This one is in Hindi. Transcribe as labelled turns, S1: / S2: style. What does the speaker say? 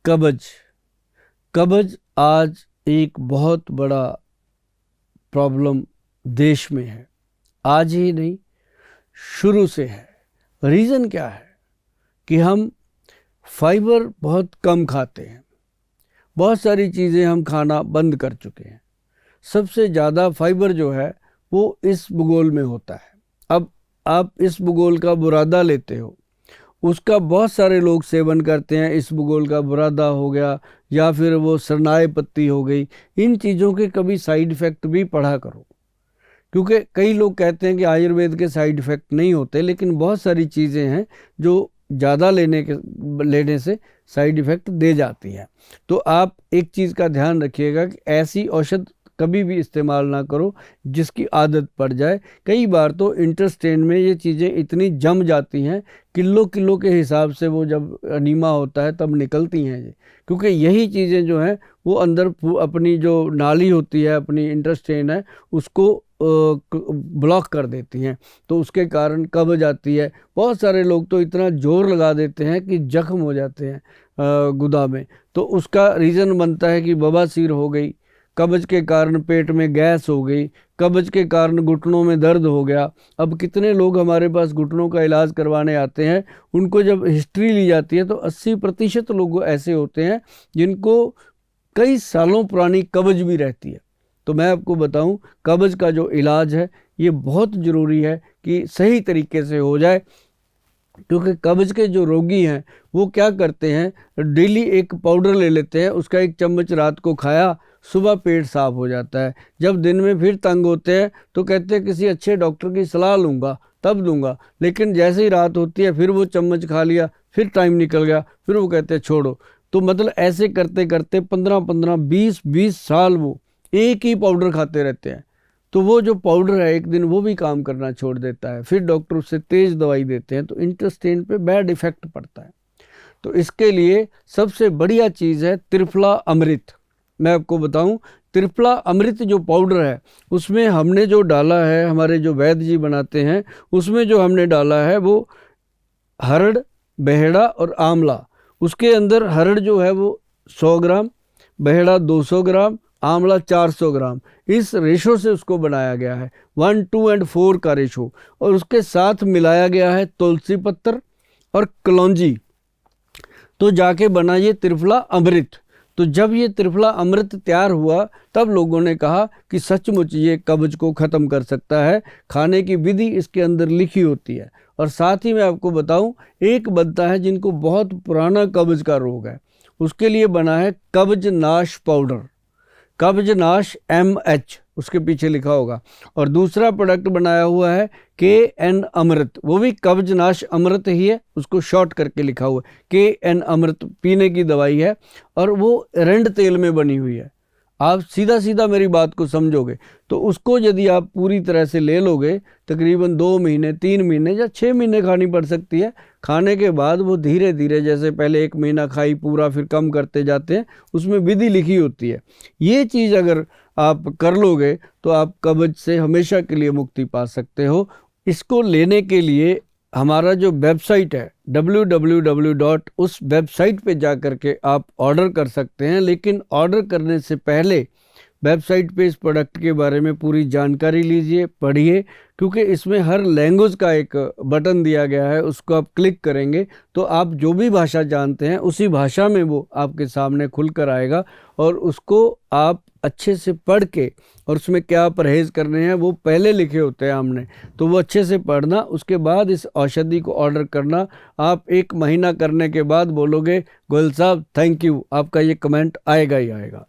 S1: कब्ज। कब्ज आज एक बहुत बड़ा प्रॉब्लम देश में है। आज ही नहीं, शुरू से है। रीज़न क्या है कि हम फाइबर बहुत कम खाते हैं। बहुत सारी चीज़ें हम खाना बंद कर चुके हैं। सबसे ज़्यादा फाइबर जो है वो इस भूगोल में होता है। अब आप इस भूगोल का बुरादा लेते हो, उसका बहुत सारे लोग सेवन करते हैं। इस भूगोल का बुरादा हो गया या फिर वो सरनाए पत्ती हो गई। इन चीज़ों के कभी साइड इफ़ेक्ट भी पढ़ा करो, क्योंकि कई लोग कहते हैं कि आयुर्वेद के साइड इफ़ेक्ट नहीं होते, लेकिन बहुत सारी चीज़ें हैं जो ज़्यादा लेने से साइड इफ़ेक्ट दे जाती हैं। तो आप एक चीज़ का ध्यान रखिएगा कि ऐसी औषध कभी भी इस्तेमाल ना करो जिसकी आदत पड़ जाए। कई बार तो इंटेस्टाइन में ये चीज़ें इतनी जम जाती हैं, किलो किलो के हिसाब से वो जब अनीमा होता है तब निकलती हैं ये, क्योंकि यही चीज़ें जो हैं वो अंदर अपनी जो नाली होती है, अपनी इंटेस्टाइन है, उसको ब्लॉक कर देती हैं। तो उसके कारण कब्ज आती है। बहुत सारे लोग तो इतना जोर लगा देते हैं कि जख्म हो जाते हैं गुदा में। तो उसका रीज़न बनता है कि बवासीर हो गई, कब्ज के कारण पेट में गैस हो गई, कब्ज के कारण घुटनों में दर्द हो गया। अब कितने लोग हमारे पास घुटनों का इलाज करवाने आते हैं, उनको जब हिस्ट्री ली जाती है तो 80% लोग ऐसे होते हैं जिनको कई सालों पुरानी कब्ज भी रहती है। तो मैं आपको बताऊं, कब्ज का जो इलाज है ये बहुत ज़रूरी है कि सही तरीके से हो जाए, क्योंकि कब्ज के जो रोगी हैं वो क्या करते हैं, डेली एक पाउडर ले लेते हैं, उसका 1 चम्मच रात को खाया, सुबह पेट साफ हो जाता है। जब दिन में फिर तंग होते हैं तो कहते हैं किसी अच्छे डॉक्टर की सलाह लूँगा तब दूंगा, लेकिन जैसे ही रात होती है फिर वो चम्मच खा लिया, फिर टाइम निकल गया, फिर वो कहते हैं छोड़ो। तो मतलब ऐसे करते करते 15-15, 20-20 साल वो एक ही पाउडर खाते रहते हैं। तो वो जो पाउडर है एक दिन वो भी काम करना छोड़ देता है, फिर डॉक्टर उससे तेज़ दवाई देते हैं, तो इंटेस्टाइन पे बैड इफेक्ट पड़ता है। तो इसके लिए सबसे बढ़िया चीज़ है त्रिफला अमृत। मैं आपको बताऊं, त्रिफला अमृत जो पाउडर है उसमें हमने जो डाला है, हमारे जो वैद्य जी बनाते हैं, उसमें जो हमने डाला है वो हरड़, बहेड़ा और आंवला। उसके अंदर हरड़ जो है वो 100 ग्राम, बहेड़ा 200 ग्राम, आंवला 400 ग्राम, इस रेशो से उसको बनाया गया है, 1, 2 एंड 4 का रेशो। और उसके साथ मिलाया गया है तुलसी पत्तर और कलौंजी, तो जाके बना ये त्रिफला अमृत। तो जब ये त्रिफला अमृत तैयार हुआ तब लोगों ने कहा कि सचमुच ये कब्ज को ख़त्म कर सकता है। खाने की विधि इसके अंदर लिखी होती है। और साथ ही मैं आपको बताऊं, एक बनता है जिनको बहुत पुराना कब्ज का रोग है, उसके लिए बना है कब्ज नाश पाउडर, कब्ज नाश MH उसके पीछे लिखा होगा। और दूसरा प्रोडक्ट बनाया हुआ है KN अमृत, वो भी कब्ज नाश अमृत ही है, उसको शॉर्ट करके लिखा हुआ है KN अमृत, पीने की दवाई है और वो रंड तेल में बनी हुई है। आप सीधा सीधा मेरी बात को समझोगे तो उसको यदि आप पूरी तरह से ले लोगे, तकरीबन 2 महीने, 3 महीने या 6 महीने खानी पड़ सकती है। खाने के बाद वो धीरे धीरे, जैसे पहले 1 महीना खाई पूरा, फिर कम करते जाते हैं, उसमें विधि लिखी होती है। ये चीज़ अगर आप कर लोगे तो आप कब्ज से हमेशा के लिए मुक्ति पा सकते हो। इसको लेने के लिए हमारा जो वेबसाइट है www. उस वेबसाइट पे जा कर के आप ऑर्डर कर सकते हैं, लेकिन ऑर्डर करने से पहले वेबसाइट पे इस प्रोडक्ट के बारे में पूरी जानकारी लीजिए, पढ़िए, क्योंकि इसमें हर लैंग्वेज का एक बटन दिया गया है, उसको आप क्लिक करेंगे तो आप जो भी भाषा जानते हैं उसी भाषा में वो आपके सामने खुल कर आएगा, और उसको आप अच्छे से पढ़ के, और उसमें क्या परहेज़ करने हैं वो पहले लिखे होते हैं हमने, तो वो अच्छे से पढ़ना, उसके बाद इस औषधि को ऑर्डर करना। आप 1 महीना करने के बाद बोलोगे गोयल साहब थैंक यू, आपका ये कमेंट आएगा ही आएगा।